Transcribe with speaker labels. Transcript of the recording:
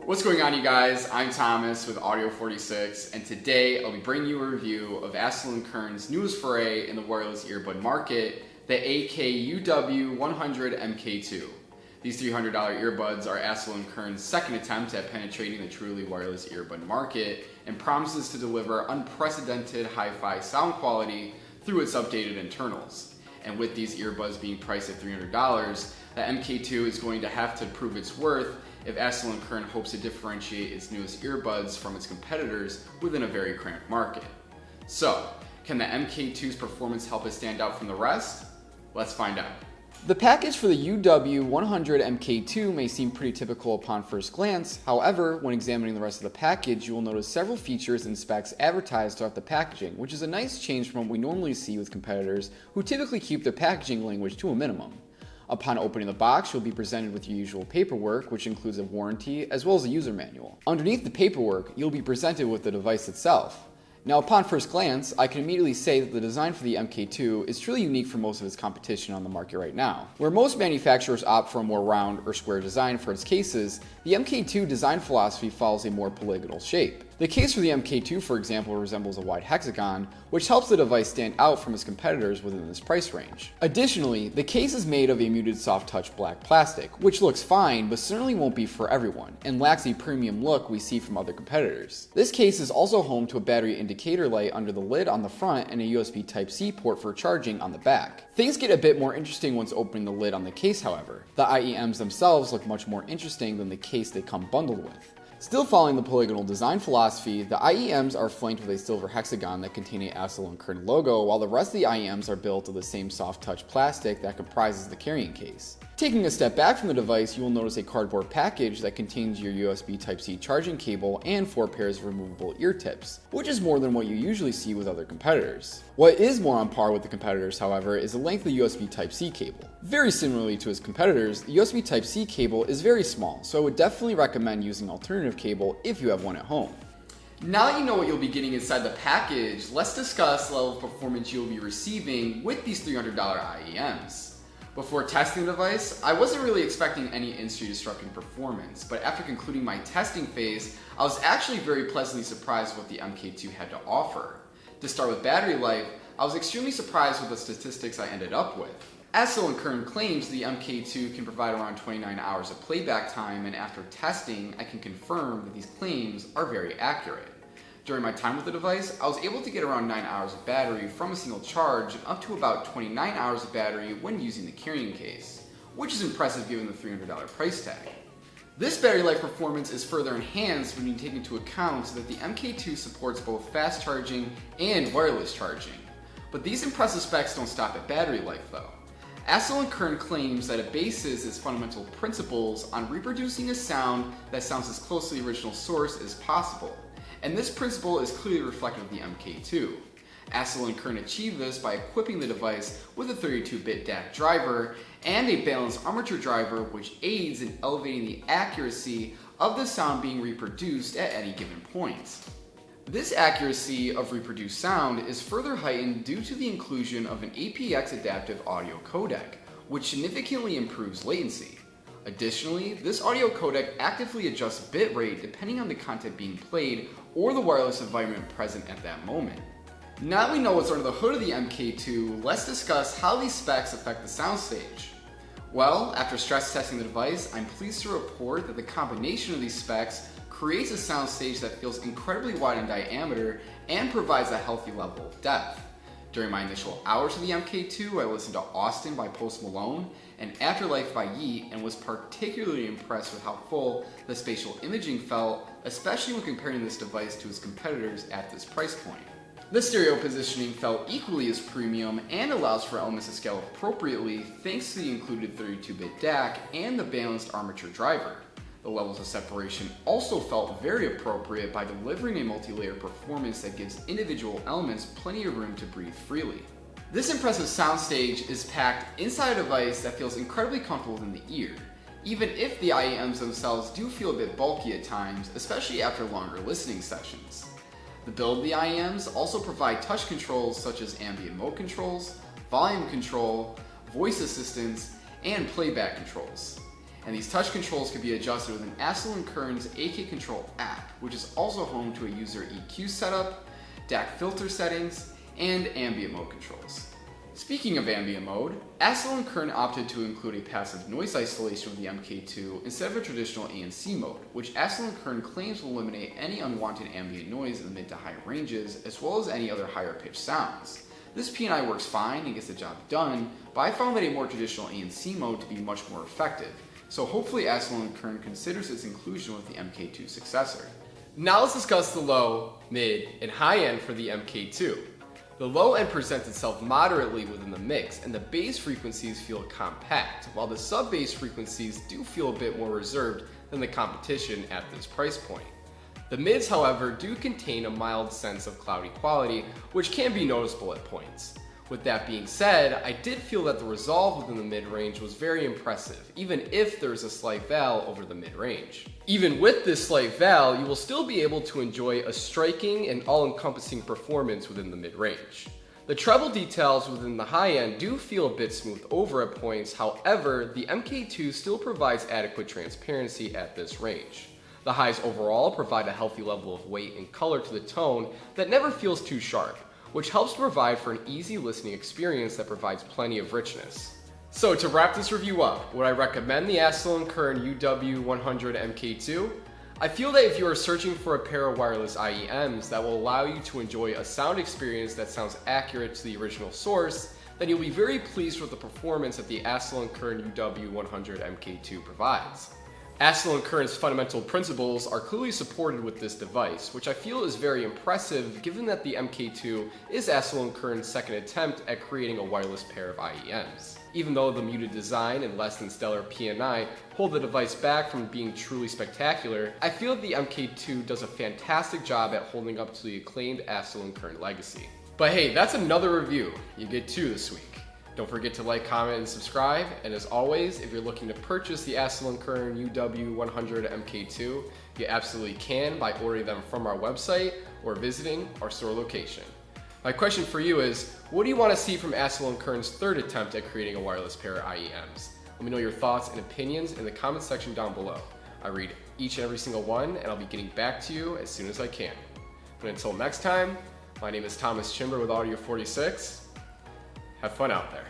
Speaker 1: What's going on, you guys? I'm Thomas with Audio46, and today I'll be bringing you a review of Astell Kern's newest foray in the wireless earbud market, the AK UW100MK2. These $300 earbuds are Astell Kern's second attempt at penetrating the truly wireless earbud market and promises to deliver unprecedented hi-fi sound quality through its updated internals. And with these earbuds being priced at $300, the MK2 is going to have to prove its worth if Astell Kern hopes to differentiate its newest earbuds from its competitors within a very cramped market. So, can the MK2's performance help it stand out from the rest? Let's find out. The package for the UW100 MK2 may seem pretty typical upon first glance. However, when examining the rest of the package, you will notice several features and specs advertised throughout the packaging, which is a nice change from what we normally see with competitors who typically keep their packaging language to a minimum. Upon opening the box, you'll be presented with your usual paperwork, which includes a warranty as well as a user manual. Underneath the paperwork, you'll be presented with the device itself. Now, upon first glance, I can immediately say that the design for the MK2 is truly unique from most of its competition on the market right now. Where most manufacturers opt for a more round or square design for its cases, the MK2 design philosophy follows a more polygonal shape. The case for the MK2, for example, resembles a wide hexagon, which helps the device stand out from its competitors within this price range. Additionally, the case is made of a muted soft touch black plastic, which looks fine but certainly won't be for everyone, and lacks a premium look we see from other competitors. This case is also home to a battery indicator light under the lid on the front and a USB Type-C port for charging on the back. Things get a bit more interesting once opening the lid on the case, however. The IEMs themselves look much more interesting than the case they come bundled with. Still following the polygonal design philosophy, the IEMs are flanked with a silver hexagon that contain a Astell Kern logo, while the rest of the IEMs are built of the same soft touch plastic that comprises the carrying case. Taking a step back from the device, you will notice a cardboard package that contains your USB Type-C charging cable and 4 pairs of removable ear tips, which is more than what you usually see with other competitors. What is more on par with the competitors, however, is the length of the USB Type-C cable. Very similarly to its competitors, the USB Type-C cable is very small, so I would definitely recommend using alternative cable if you have one at home. Now that you know what you'll be getting inside the package, let's discuss the level of performance you'll be receiving with these $300 IEMs. Before testing the device, I wasn't really expecting any industry-disrupting performance, but after concluding my testing phase, I was actually very pleasantly surprised with what the MK2 had to offer. To start with battery life, I was extremely surprised with the statistics I ended up with. Astell Kern claims the MK2 can provide around 29 hours of playback time, and after testing, I can confirm that these claims are very accurate. During my time with the device, I was able to get around 9 hours of battery from a single charge and up to about 29 hours of battery when using the carrying case, which is impressive given the $300 price tag. This battery life performance is further enhanced when you take into account that the MK2 supports both fast charging and wireless charging. But these impressive specs don't stop at battery life though. Astell Kern claims that it bases its fundamental principles on reproducing a sound that sounds as close to the original source as possible. And this principle is clearly reflected in the MK2. Astell Kern achieved this by equipping the device with a 32-bit DAC driver and a balanced armature driver, which aids in elevating the accuracy of the sound being reproduced at any given point. This accuracy of reproduced sound is further heightened due to the inclusion of an apx adaptive audio codec, which significantly improves latency. Additionally, this audio codec actively adjusts bitrate depending on the content being played or the wireless environment present at that moment. Now that we know what's under the hood of the MK2, let's discuss how these specs affect the soundstage. Well, after stress testing the device, I'm pleased to report that the combination of these specs creates a soundstage that feels incredibly wide in diameter and provides a healthy level of depth. During my initial hours of the MK2, I listened to Austin by Post Malone and Afterlife by Yeet and was particularly impressed with how full the spatial imaging felt, especially when comparing this device to its competitors at this price point. The stereo positioning felt equally as premium and allows for elements to scale appropriately thanks to the included 32-bit DAC and the balanced armature driver. The levels of separation also felt very appropriate by delivering a multi-layer performance that gives individual elements plenty of room to breathe freely. This impressive soundstage is packed inside a device that feels incredibly comfortable in the ear, even if the IEMs themselves do feel a bit bulky at times, especially after longer listening sessions. The build of the IEMs also provide touch controls such as ambient mode controls, volume control, voice assistance, and playback controls. And these touch controls can be adjusted within Astell Kern's AK Control app, which is also home to a user EQ setup, DAC filter settings, and ambient mode controls. Speaking of ambient mode, Astell Kern opted to include a passive noise isolation with the MK2 instead of a traditional ANC mode, which Astell Kern claims will eliminate any unwanted ambient noise in the mid to high ranges, as well as any other higher pitched sounds. This P&I works fine and gets the job done, but I found that a more traditional ANC mode to be much more effective, so hopefully Astell Kern considers its inclusion with the MK2 successor.
Speaker 2: Now let's discuss the low, mid, and high end for the MK2. The low end presents itself moderately within the mix, and the bass frequencies feel compact, while the sub-bass frequencies do feel a bit more reserved than the competition at this price point. The mids, however, do contain a mild sense of cloudy quality, which can be noticeable at points. With that being said, I did feel that the resolve within the mid-range was very impressive, even if there is a slight val over the mid-range. Even with this slight val, you will still be able to enjoy a striking and all-encompassing performance within the mid-range. The treble details within the high end do feel a bit smooth over at points, however, the MK2 still provides adequate transparency at this range. The highs overall provide a healthy level of weight and color to the tone that never feels too sharp, which helps provide for an easy listening experience that provides plenty of richness. So to wrap this review up, would I recommend the Astell Kern UW100 MK2? I feel that if you are searching for a pair of wireless IEMs that will allow you to enjoy a sound experience that sounds accurate to the original source, then you'll be very pleased with the performance that the Astell Kern UW100 MK2 provides. Astell Kern's fundamental principles are clearly supported with this device, which I feel is very impressive given that the MK2 is Astell Kern's second attempt at creating a wireless pair of IEMs. Even though the muted design and less than stellar P&I hold the device back from being truly spectacular, I feel that the MK2 does a fantastic job at holding up to the acclaimed Astell Kern legacy. But hey, that's another review. You get 2 this week. Don't forget to like, comment, and subscribe. And as always, if you're looking to purchase the Astell Kern UW100 MK2, you absolutely can by ordering them from our website or visiting our store location. My question for you is, what do you want to see from Astell Kern's third attempt at creating a wireless pair of IEMs? Let me know your thoughts and opinions in the comment section down below. I read each and every single one, and I'll be getting back to you as soon as I can. But until next time, my name is Thomas Chimber with Audio 46. Have fun out there.